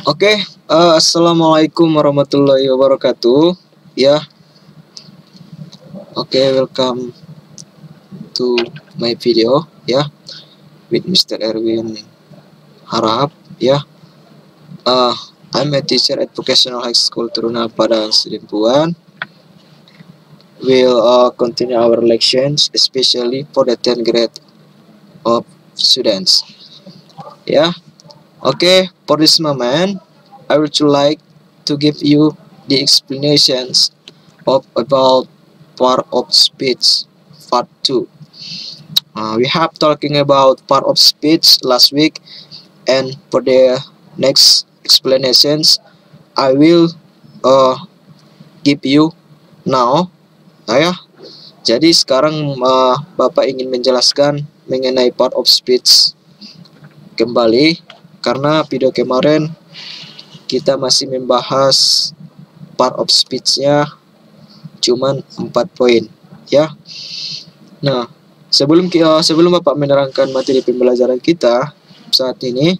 Oke, assalamualaikum warahmatullahi wabarakatuh. Ya, oke, welcome to my video. Ya, with Mr. Erwin Harahap. Ya, uh, I'm a teacher at Vocational High School Teruna Padang Sedempuan. We'll continue our lections, especially for the 10th grade of students. Ya, oke, for this moment, I would like to give you the explanations about part of speech part 2. We have talking about part of speech last week, and for the next explanations I will give you now. Ya, jadi sekarang Bapak ingin menjelaskan mengenai part of speech kembali, karena video kemarin kita masih membahas part of speech-nya cuman 4 poin, ya. Nah, sebelum Bapak menerangkan materi pembelajaran kita saat ini,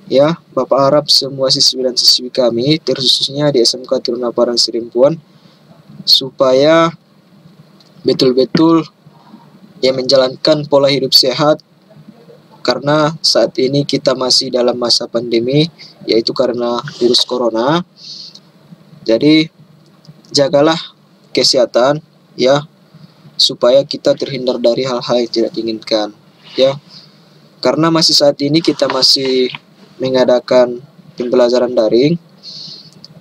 ya, Bapak harap semua siswi dan siswi kami, terkhususnya di SMK Teruna Padang Sedempuan, supaya betul-betul menjalankan pola hidup sehat, karena saat ini kita masih dalam masa pandemi, yaitu karena virus corona. Jadi jagalah kesehatan, ya, supaya kita terhindar dari hal-hal yang tidak diinginkan, ya. Karena masih saat ini kita masih mengadakan pembelajaran daring,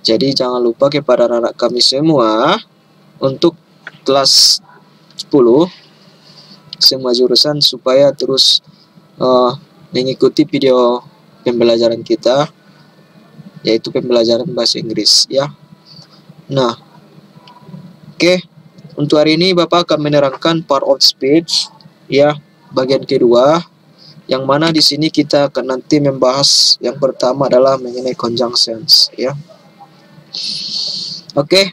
jadi jangan lupa kepada anak kami semua untuk kelas 10 semua jurusan supaya terus mengikuti video pembelajaran kita, yaitu pembelajaran bahasa Inggris, ya. Nah, oke, untuk hari ini Bapak akan menerangkan part of speech, ya, bagian kedua, yang mana di sini kita akan nanti membahas yang pertama adalah mengenai conjunctions, ya. Oke,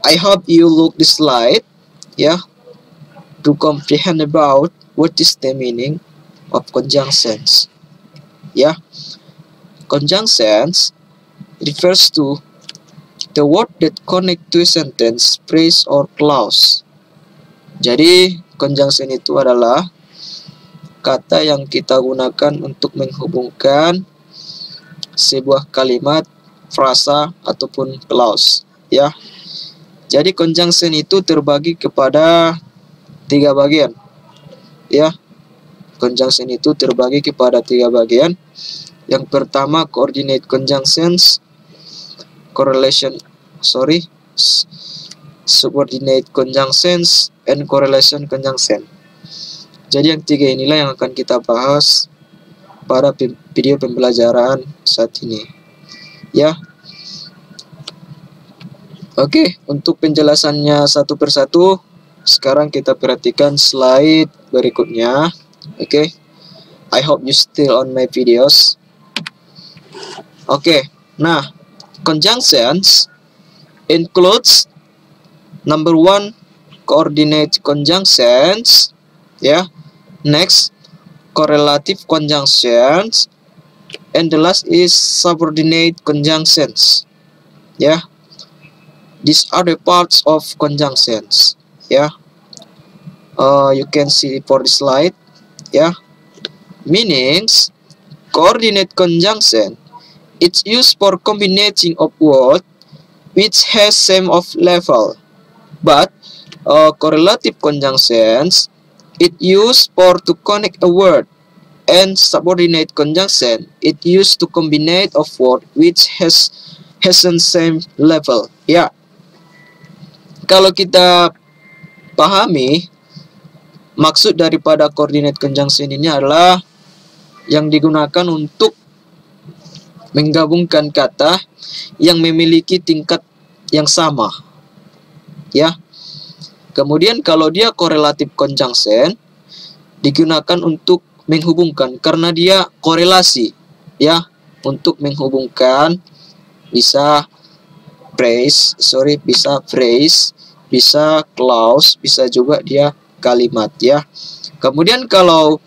I hope you look the slide, ya, to comprehend about what is the meaning of conjunctions, ya. Conjunctions refers to the word that connect to a sentence, phrase, or clause. Jadi conjunction itu adalah kata yang kita gunakan untuk menghubungkan sebuah kalimat, frasa, ataupun clause, ya. Jadi conjunction itu terbagi kepada 3 bagian, ya. Conjunction itu terbagi kepada 3 bagian. Yang pertama coordinate conjunctions, subordinate conjunctions, and correlation conjunction. Jadi yang 3 inilah yang akan kita bahas pada video pembelajaran saat ini, ya. Oke, untuk penjelasannya satu persatu, sekarang kita perhatikan slide berikutnya. Oke, I hope you still on my videos. Oke, nah, conjunctions includes number 1 coordinate conjunctions, ya. Next, correlative conjunctions, and the last is subordinate conjunctions, ya. These are the parts of conjunctions, ya. You can see for the slide, ya. Meanings: coordinate conjunction, it's used for combination of words which has same of level. But correlative conjunctions, it used for to connect a word, and subordinate conjunction, it used to combine of word which hasn't same level, ya. Kalau kita pahami, maksud daripada coordinate conjunction ini adalah yang digunakan untuk menggabungkan kata yang memiliki tingkat yang sama, ya. Kemudian kalau dia correlative conjunction, digunakan untuk menghubungkan karena dia korelasi, ya, untuk menghubungkan, bisa phrase, bisa clause, bisa juga dia kalimat, ya. Kemudian kalau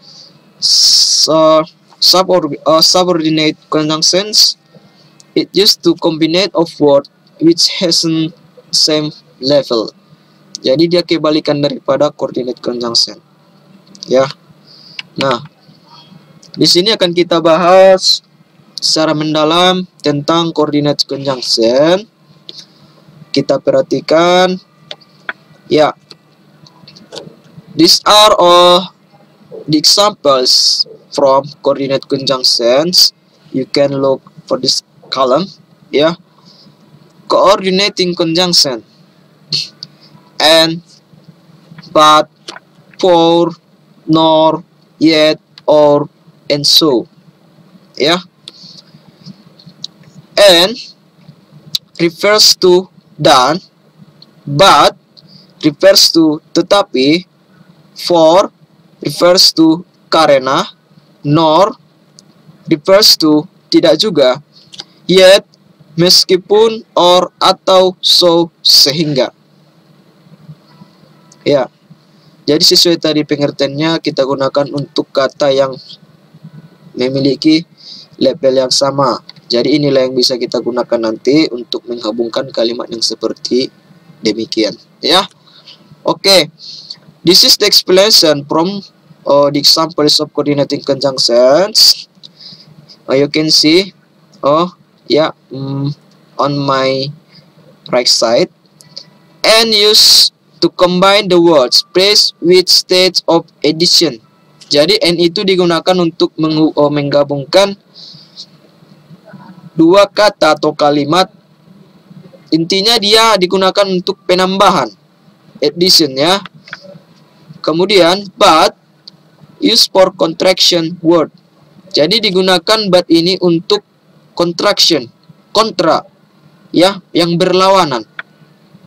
subordinate conjunctions, it used to combine of word which hasn't same level. Jadi dia kebalikan daripada coordinate conjunction. Ya. Nah, di sini akan kita bahas secara mendalam tentang coordinate conjunction. Kita perhatikan, ya, these are all the examples from coordinate conjunctions. You can look for this column, ya. Coordinating conjunction and, but, for, nor, yet, or, and so, ya. And refers to dan, but refers to tetapi, for refers to karena, nor refers to tidak juga, yet meskipun, or atau, so sehingga. Ya. Jadi sesuai tadi pengertiannya kita gunakan untuk kata yang memiliki label yang sama. Jadi inilah yang bisa kita gunakan nanti untuk menghubungkan kalimat yang seperti demikian, ya. Oke. This is the explanation from the examples of coordinating conjunctions. You can see, on my right side, and use to combine the words phrase with stage of addition. Jadi and itu digunakan untuk menggabungkan dua kata atau kalimat. Intinya dia digunakan untuk penambahan, addition, ya. Kemudian but use for contraction word. Jadi digunakan but ini untuk contraction, kontra, ya, yang berlawanan,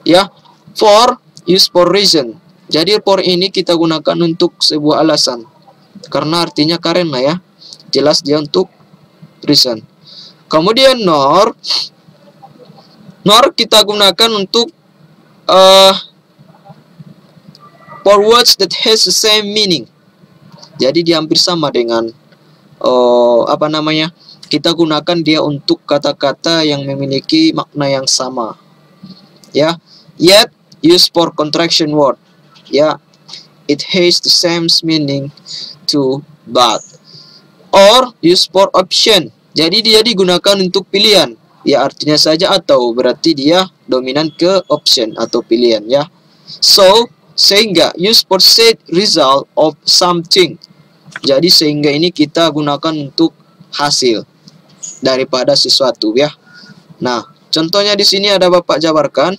ya. For use for reason. Jadi for ini kita gunakan untuk sebuah alasan, karena artinya karena, ya. Jelas dia untuk reason. Kemudian nor kita gunakan untuk for words that has the same meaning. Jadi dia hampir sama dengan kita gunakan dia untuk kata-kata yang memiliki makna yang sama, ya. Yet use for contraction word, ya. It has the same meaning to but. Or use for option. Jadi dia digunakan untuk pilihan, ya, artinya saja atau, berarti dia dominan ke option atau pilihan, ya. So sehingga use for said result of something. Jadi sehingga ini kita gunakan untuk hasil daripada sesuatu, ya. Nah, contohnya di sini ada Bapak jabarkan.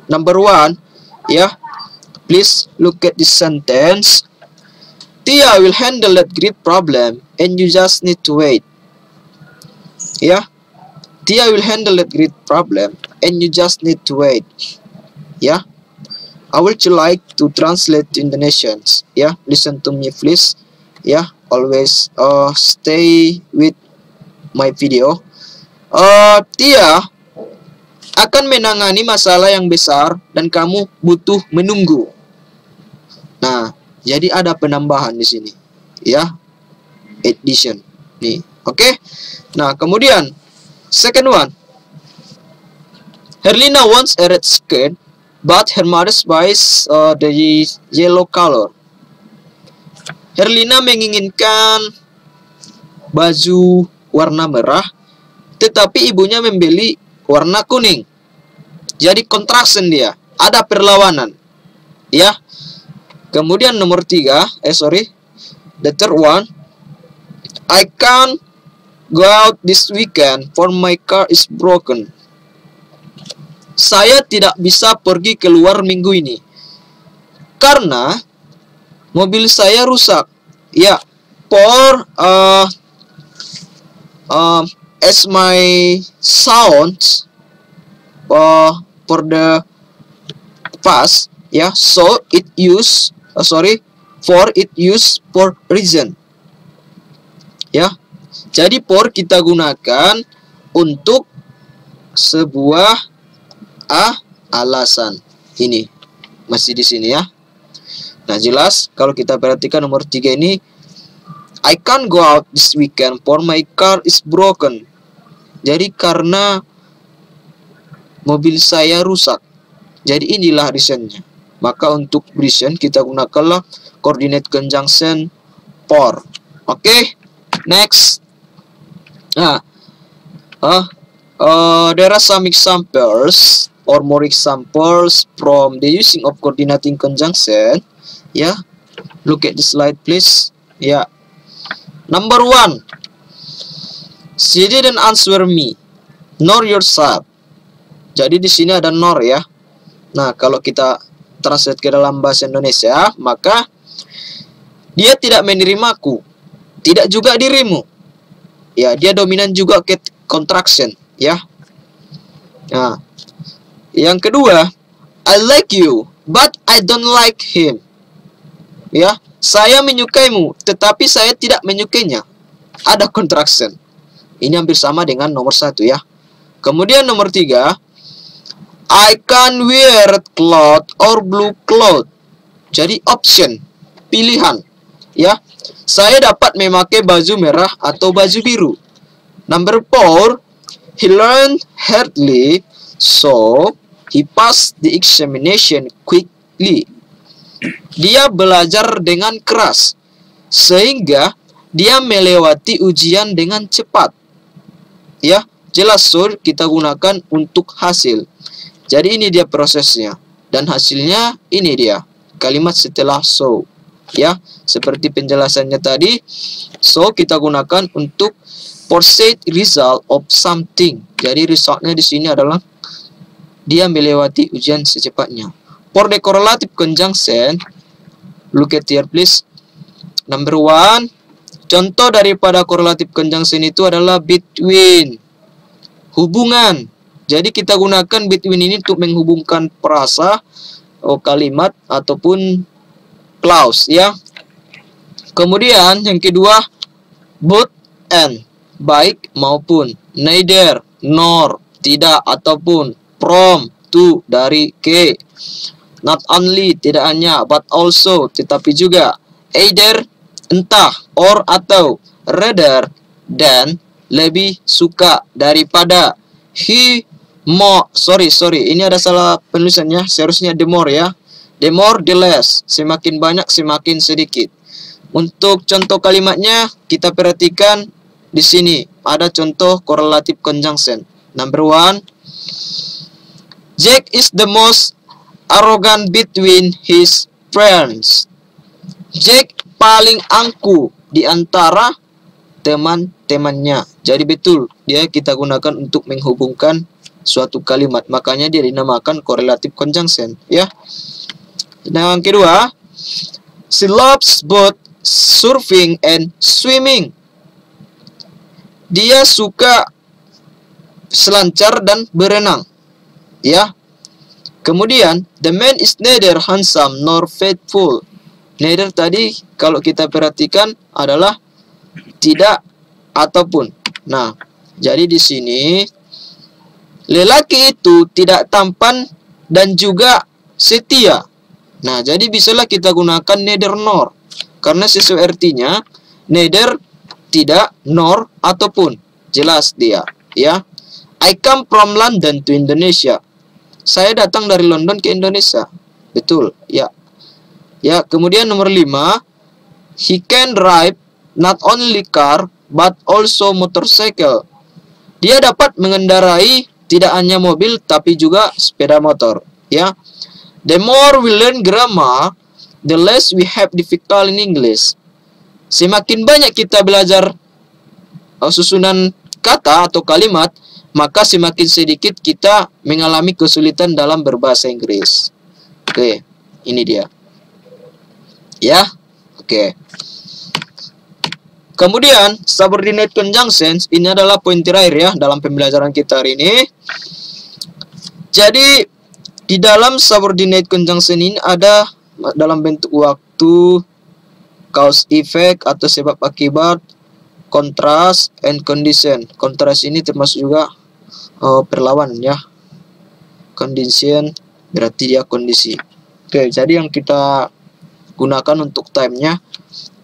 Number 1, ya. Please look at this sentence. Tia will handle that great problem and you just need to wait. Ya. Tia will handle that great problem and you just need to wait. Ya. I would like to translate to Indonesians. Ya, listen to me please. Ya, always stay with my video. Tia akan menangani masalah yang besar dan kamu butuh menunggu. Nah, jadi ada penambahan di sini, ya. Addition. Nih, oke. Nah, kemudian second one. Herlina wants a red skirt, but her mother buys the yellow color. Herlina menginginkan baju warna merah, tetapi ibunya membeli warna kuning. Jadi contraction dia, ada perlawanan, ya. Kemudian nomor 3, the third one. I can't go out this weekend for my car is broken. Saya tidak bisa pergi keluar minggu ini karena mobil saya rusak. Ya, for as my sounds for the past, ya. So it use for reason. Ya. Jadi for kita gunakan untuk sebuah alasan. Ini masih di sini, ya. Nah, jelas kalau kita perhatikan nomor 3 ini I can't go out this weekend for my car is broken. Jadi karena mobil saya rusak. Jadi inilah reasonnya. Maka untuk reason kita gunakanlah coordinate conjunction for. Oke, next. Nah, there are some examples or more examples from the using of coordinating conjunction. Yeah, look at the slide, please. Yeah, number 1. She didn't answer me, nor yourself. Jadi di sini ada nor ya. Nah, kalau kita translate ke dalam bahasa Indonesia, maka dia tidak menerimaku, tidak juga dirimu. Ya, dia dominan juga ke contraction ya. Nah, yang kedua, I like you, but I don't like him. Ya, saya menyukaimu, tetapi saya tidak menyukainya. Ada contraction. Ini hampir sama dengan nomor 1 ya. Kemudian nomor 3, I can wear red cloth or blue cloth. Jadi option, pilihan. Ya, saya dapat memakai baju merah atau baju biru. Number 4, he learned hardly, so he passed the examination quickly. Dia belajar dengan keras, sehingga dia melewati ujian dengan cepat. Ya, jelas sur kita gunakan untuk hasil. Jadi ini dia prosesnya. Dan hasilnya ini dia. Kalimat setelah so. Ya, seperti penjelasannya tadi. So kita gunakan untuk foresee result of something. Jadi resultnya di sini adalah dia melewati ujian secepatnya. For the correlative conjunction, look at here please. Number 1, contoh daripada correlative conjunction itu adalah between, hubungan. Jadi kita gunakan between ini untuk menghubungkan frasa, kalimat ataupun clause ya. Kemudian yang kedua, both and, baik maupun, neither, nor, tidak ataupun, from, to, dari, ke, not only, tidak hanya, but also, tetapi juga, either, entah, or atau, rather, dan, lebih, suka, daripada, he, more, sorry, ini ada salah penulisannya, seharusnya the more ya. The more, the less, semakin banyak, semakin sedikit. Untuk contoh kalimatnya, kita perhatikan di sini ada contoh correlative conjunction. Number 1, Jack is the most arrogant between his friends. Jack paling angkuh di antara teman-temannya. Jadi betul, dia kita gunakan untuk menghubungkan suatu kalimat, makanya dia dinamakan correlative conjunction ya. Nah, yang kedua, she loves both surfing and swimming. Dia suka selancar dan berenang ya. Kemudian, the man is neither handsome nor faithful. Neither tadi kalau kita perhatikan adalah tidak ataupun. Nah, jadi di sini lelaki itu tidak tampan dan juga setia. Nah, jadi bisalah kita gunakan neither nor. Karena sesuai artinya, neither, tidak, nor, ataupun. Jelas dia, ya. I come from London to Indonesia. Saya datang dari London ke Indonesia. Betul, ya. Ya, kemudian nomor 5, he can drive not only car, but also motorcycle. Dia dapat mengendarai tidak hanya mobil tapi juga sepeda motor ya. The more we learn grammar, the less we have difficult in English. Semakin banyak kita belajar susunan kata atau kalimat, maka semakin sedikit kita mengalami kesulitan dalam berbahasa Inggris. Oke, ini dia ya. Oke. Kemudian, subordinate conjunctions, ini adalah poin terakhir ya dalam pembelajaran kita hari ini. Jadi, di dalam subordinate conjunction ini ada dalam bentuk waktu, cause effect atau sebab akibat, contrast, and condition. Contrast ini termasuk juga perlawanan ya. Condition berarti dia kondisi. Oke, jadi yang kita gunakan untuk time-nya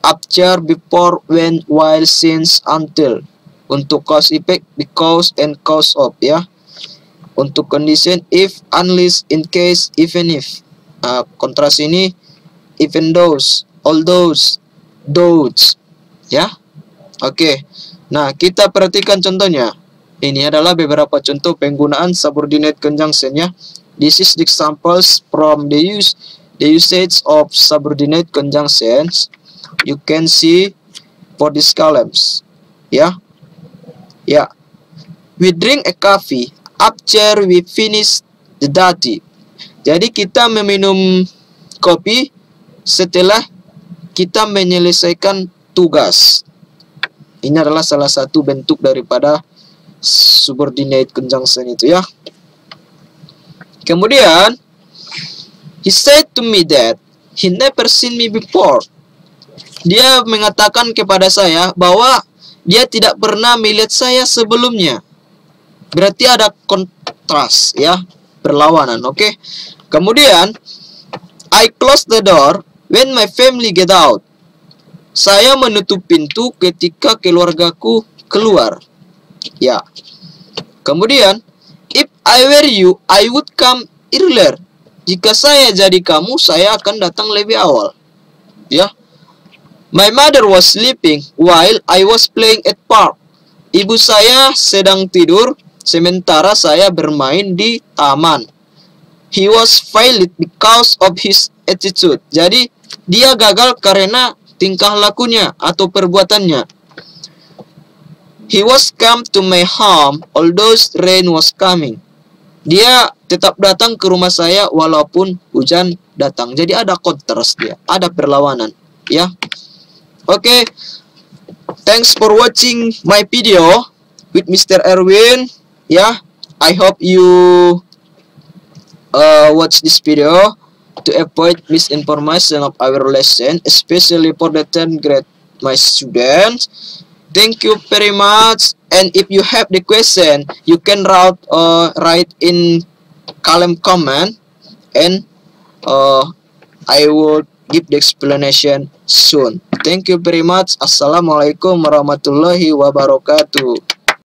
after, before, when, while, since, until. Untuk cause effect, because and cause of, ya. Untuk condition, if, unless, in case, even if. Kontras ini even those, all those, ya. Oke. Nah, kita perhatikan contohnya. Ini adalah beberapa contoh penggunaan subordinate conjunction, ya. This is the examples from the usage of subordinate conjunctions. You can see for these columns, ya. Ya. We drink a coffee after we finish the duty. Jadi kita meminum kopi setelah kita menyelesaikan tugas. Ini adalah salah satu bentuk daripada subordinate conjunction itu, ya. Kemudian, he said to me that he never seen me before. Dia mengatakan kepada saya bahwa dia tidak pernah melihat saya sebelumnya. Berarti ada kontras, ya, berlawanan, oke. Kemudian, I close the door when my family get out. Saya menutup pintu ketika keluargaku keluar, ya. Kemudian, if I were you, I would come earlier. Jika saya jadi kamu, saya akan datang lebih awal, ya. My mother was sleeping while I was playing at park. Ibu saya sedang tidur sementara saya bermain di taman. He was failed because of his attitude. Jadi, dia gagal karena tingkah lakunya atau perbuatannya. He was come to my home although rain was coming. Dia tetap datang ke rumah saya walaupun hujan datang. Jadi ada kontras dia, ada perlawanan, ya. Oke. Thanks for watching my video with Mr. Erwin, ya. I hope you watch this video to avoid misinformation of our lesson, especially for the 10th grade my students. Thank you very much, and if you have the question, you can write in column comment, and I will give the explanation soon. Thank you very much. Assalamualaikum warahmatullahi wabarakatuh.